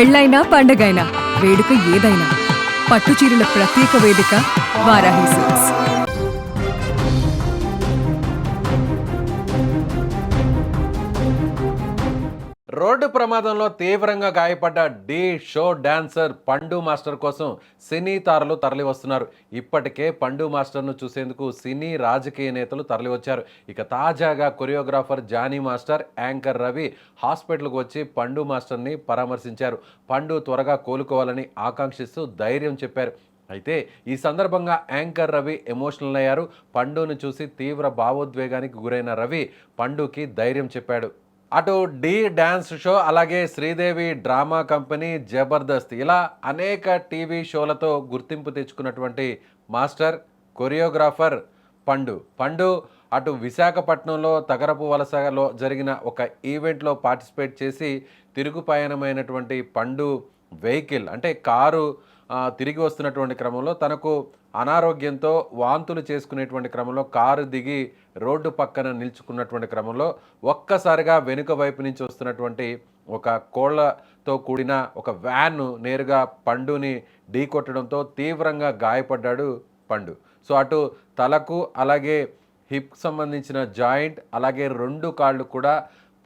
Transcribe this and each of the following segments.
పెళ్ళైనా పండగైనా వేడుక ఏదైనా పట్టుచీరల ప్రత్యేక వేదిక వారాహి సిల్క్స్. రోడ్డు ప్రమాదంలో తీవ్రంగా గాయపడ్డ డి షో డాన్సర్ పండు మాస్టర్ కోసం సినీ తారలు తరలివస్తున్నారు. ఇప్పటికే పండు మాస్టర్ను చూసేందుకు సినీ రాజకీయ నేతలు తరలివచ్చారు. ఇక తాజాగా choreographer Jani master, anchor Ravi హాస్పిటల్కు వచ్చి పండు మాస్టర్ని పరామర్శించారు. పండు త్వరగా కోలుకోవాలని ఆకాంక్షిస్తూ ధైర్యం చెప్పారు. అయితే ఈ సందర్భంగా యాంకర్ రవి ఎమోషనల్ అయ్యారు. పండును చూసి తీవ్ర భావోద్వేగానికి గురైన రవి పండుకి ధైర్యం చెప్పాడు. అటు డి డ్యాన్స్ షో, అలాగే శ్రీదేవి డ్రామా కంపెనీ, జబర్దస్త్ ఇలా అనేక టీవీ షోలతో గుర్తింపు తెచ్చుకున్నటువంటి మాస్టర్, కొరియోగ్రాఫర్ పండు అటు విశాఖపట్నంలో తగరపు వలసలో జరిగిన ఒక ఈవెంట్లో పార్టిసిపేట్ చేసి తిరుగు పయనమైనటువంటి పండు వెహికల్ అంటే కారు తిరిగి వస్తున్నటువంటి క్రమంలో తనకు అనారోగ్యంతో వాంతులు చేసుకునేటువంటి క్రమంలో కారు దిగి రోడ్డు పక్కన నిల్చుకున్నటువంటి క్రమంలో ఒక్కసారిగా వెనుక వైపు నుంచి వస్తున్నటువంటి ఒక కోళ్లతో కూడిన ఒక వ్యాన్ నేరుగా పండుని ఢీకొట్టడంతో తీవ్రంగా గాయపడ్డాడు పండు. సో అటు తలకు, అలాగే హిప్ సంబంధించిన జాయింట్, అలాగే 2 కాళ్ళు కూడా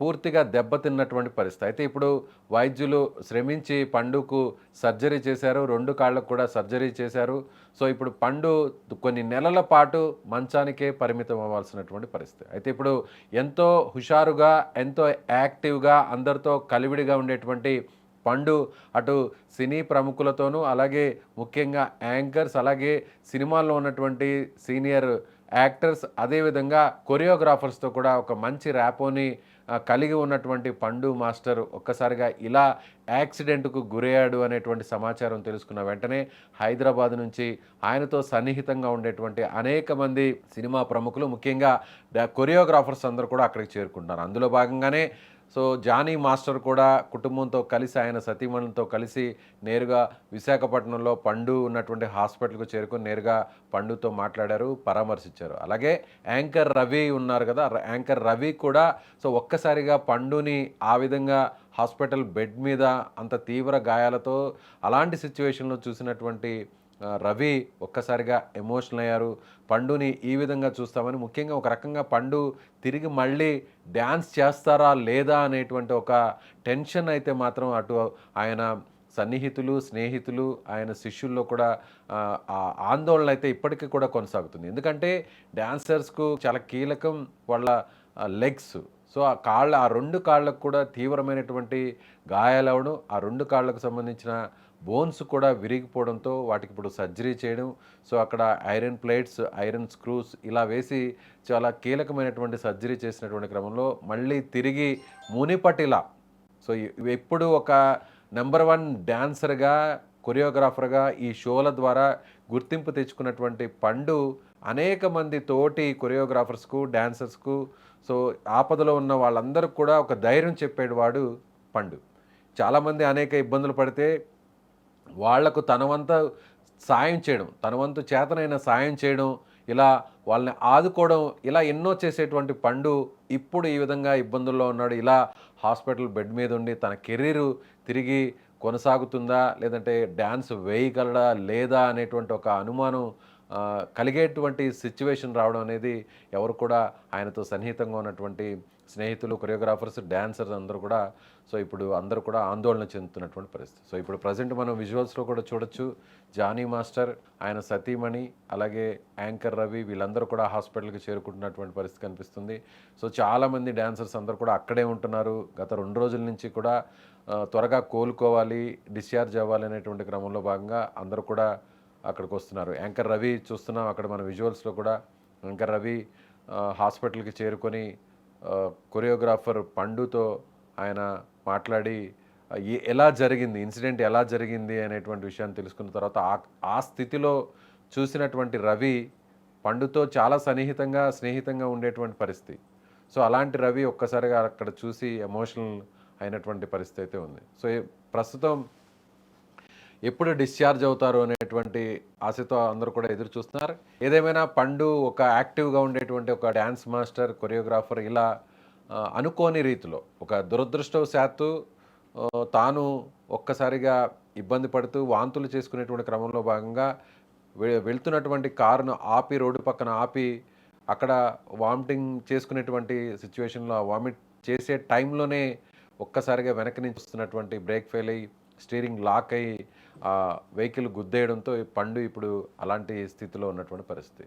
పూర్తిగా దెబ్బతిన్నటువంటి పరిస్థితి. అయితే ఇప్పుడు వైద్యులు శ్రమించి పండుకు సర్జరీ చేశారు, 2 కాళ్ళకు కూడా సర్జరీ చేశారు. సో ఇప్పుడు పండు కొన్ని నెలల పాటు మంచానికే పరిమితం అవ్వాల్సినటువంటి పరిస్థితి. అయితే ఇప్పుడు ఎంతో హుషారుగా, ఎంతో యాక్టివ్గా, అందరితో కలివిడిగా ఉండేటువంటి పండు అటు సినీ ప్రముఖులతోనూ, అలాగే ముఖ్యంగా యాంకర్స్, అలాగే సినిమాల్లో ఉన్నటువంటి సీనియర్ యాక్టర్స్, అదేవిధంగా కొరియోగ్రాఫర్స్తో కూడా ఒక మంచి ర్యాపోని కలిగి ఉన్నటువంటి పండు మాస్టర్ ఒక్కసారిగా ఇలా యాక్సిడెంట్కు గురయ్యాడు అనేటువంటి సమాచారం తెలుసుకున్న వెంటనే హైదరాబాద్ నుంచి ఆయనతో సన్నిహితంగా ఉండేటువంటి అనేక మంది సినిమా ప్రముఖులు, ముఖ్యంగా కొరియోగ్రాఫర్స్ అందరూ కూడా అక్కడికి చేరుకుంటున్నారు. అందులో భాగంగానే సో జానీ మాస్టర్ కూడా కుటుంబంతో కలిసి, ఆయన సతీమణులతో కలిసి నేరుగా విశాఖపట్నంలో పండు ఉన్నటువంటి హాస్పిటల్కు చేరుకొని నేరుగా పండుతో మాట్లాడారు, పరామర్శించారు. అలాగే యాంకర్ రవి ఉన్నారు కదా, యాంకర్ రవి కూడా సో ఒక్కసారిగా పండుని ఆ విధంగా హాస్పిటల్ బెడ్ మీద అంత తీవ్ర గాయాలతో అలాంటి సిచ్యువేషన్లో చూసినటువంటి రవి ఒక్కసారిగా ఎమోషనల్ అయ్యారు. పండుని ఈ విధంగా చూస్తామని, ముఖ్యంగా ఒక రకంగా పండు తిరిగి మళ్ళీ డ్యాన్స్ చేస్తారా లేదా అనేటువంటి ఒక టెన్షన్ అయితే మాత్రం అటు ఆయన సన్నిహితులు, స్నేహితులు, ఆయన శిష్యుల్లో కూడా ఆందోళన అయితే ఇప్పటికీ కూడా కొనసాగుతుంది. ఎందుకంటే డ్యాన్సర్స్కు చాలా కీలకం వాళ్ళ లెగ్స్. సో ఆ 2 కాళ్ళకు కూడా తీవ్రమైనటువంటి గాయాలవడం, ఆ 2 కాళ్ళకు సంబంధించిన బోన్స్ కూడా విరిగిపోవడంతో వాటికి ఇప్పుడు సర్జరీ చేయడం, సో అక్కడ ఐరన్ ప్లేట్స్, ఐరన్ స్క్రూస్ ఇలా వేసి చాలా కీలకమైనటువంటి సర్జరీ చేసినటువంటి క్రమంలో మళ్ళీ తిరిగి మునిపటిలా సో ఎప్పుడు ఒక నెంబర్ 1 డ్యాన్సర్గా, కొరియోగ్రాఫర్గా ఈ షోల ద్వారా గుర్తింపు తెచ్చుకున్నటువంటి పండు అనేక మంది తోటి కొరియోగ్రాఫర్స్కు, డ్యాన్సర్స్కు, సో ఆపదలో ఉన్న వాళ్ళందరూ కూడా ఒక ధైర్యం చెప్పాడు వాడు పండు. చాలామంది అనేక ఇబ్బందులు పడితే వాళ్లకు తన వంతు సాయం చేయడం, తన వంతు చేతనైన సాయం చేయడం, ఇలా వాళ్ళని ఆదుకోవడం, ఇలా ఎన్నో చేసేటువంటి పండు ఇప్పుడు ఈ విధంగా ఇబ్బందుల్లో ఉన్నాడు. ఇలా హాస్పిటల్ బెడ్ మీద ఉండి తన కెరీరు తిరిగి కొనసాగుతుందా, లేదంటే డ్యాన్స్ వేయగలడా లేదా అనేటువంటి ఒక అనుమానం కలిగేటువంటి సిచ్యువేషన్ రావడం అనేది ఎవరు కూడా ఆయనతో సన్నిహితంగా ఉన్నటువంటి స్నేహితులు, కొరియోగ్రాఫర్స్, డాన్సర్స్ అందరూ కూడా సో ఇప్పుడు అందరూ కూడా ఆందోళన చెందుతున్నటువంటి పరిస్థితి. సో ఇప్పుడు ప్రజెంట్ మనం విజువల్స్లో కూడా చూడొచ్చు, జానీ మాస్టర్, ఆయన సతీమణి, అలాగే యాంకర్ రవి వీళ్ళందరూ కూడా హాస్పిటల్కి చేరుకుంటున్నటువంటి పరిస్థితి కనిపిస్తుంది. సో చాలామంది డాన్సర్స్ అందరూ కూడా అక్కడే ఉంటున్నారు. గత 2 రోజుల నుంచి కూడా త్వరగా కోలుకోవాలి, డిశ్చార్జ్ అవ్వాలి అనేటువంటి క్రమంలో భాగంగా అందరూ కూడా అక్కడికి వస్తున్నారు. యాంకర్ రవి చూస్తున్నాం అక్కడ మన విజువల్స్లో కూడా. యాంకర్ రవి హాస్పిటల్కి చేరుకొని కొరియోగ్రాఫర్ పండుతో ఆయన మాట్లాడి ఎలా జరిగింది, ఇన్సిడెంట్ ఎలా జరిగింది అనేటువంటి విషయాన్ని తెలుసుకున్న తర్వాత ఆ స్థితిలో చూసినటువంటి రవి పండుతో చాలా స్నేహితంగా ఉండేటువంటి పరిస్థితి. సో అలాంటి రవి ఒక్కసారిగా అక్కడ చూసి ఎమోషనల్ అయినటువంటి పరిస్థితి అయితే ఉంది. సో ప్రస్తుతం ఎప్పుడు డిశ్చార్జ్ అవుతారు అనేటువంటి ఆశతో అందరూ కూడా ఎదురు చూస్తున్నారు. ఏదేమైనా పండు ఒక యాక్టివ్గా ఉండేటువంటి ఒక డ్యాన్స్ మాస్టర్, కొరియోగ్రాఫర్ ఇలా అనుకోని రీతిలో ఒక దురదృష్టవశాత్తు తాను ఒక్కసారిగా ఇబ్బంది పడుతూ వాంతులు చేసుకునేటువంటి క్రమంలో భాగంగా వెళ్తున్నటువంటి కారును ఆపి, రోడ్డు పక్కన ఆపి, అక్కడ వామిటింగ్ చేసుకునేటువంటి సిచ్యువేషన్‌లో వామిట్ చేసే టైంలోనే ఒక్కసారిగా వెనక నుంచి వస్తున్నటువంటి బ్రేక్ ఫెయిల్ అయ్యి, స్టీరింగ్ లాక్ అయ్యి వెహికల్ గుద్దేయడంతో ఈ పండు ఇప్పుడు అలాంటి స్థితిలో ఉన్నటువంటి పరిస్థితి.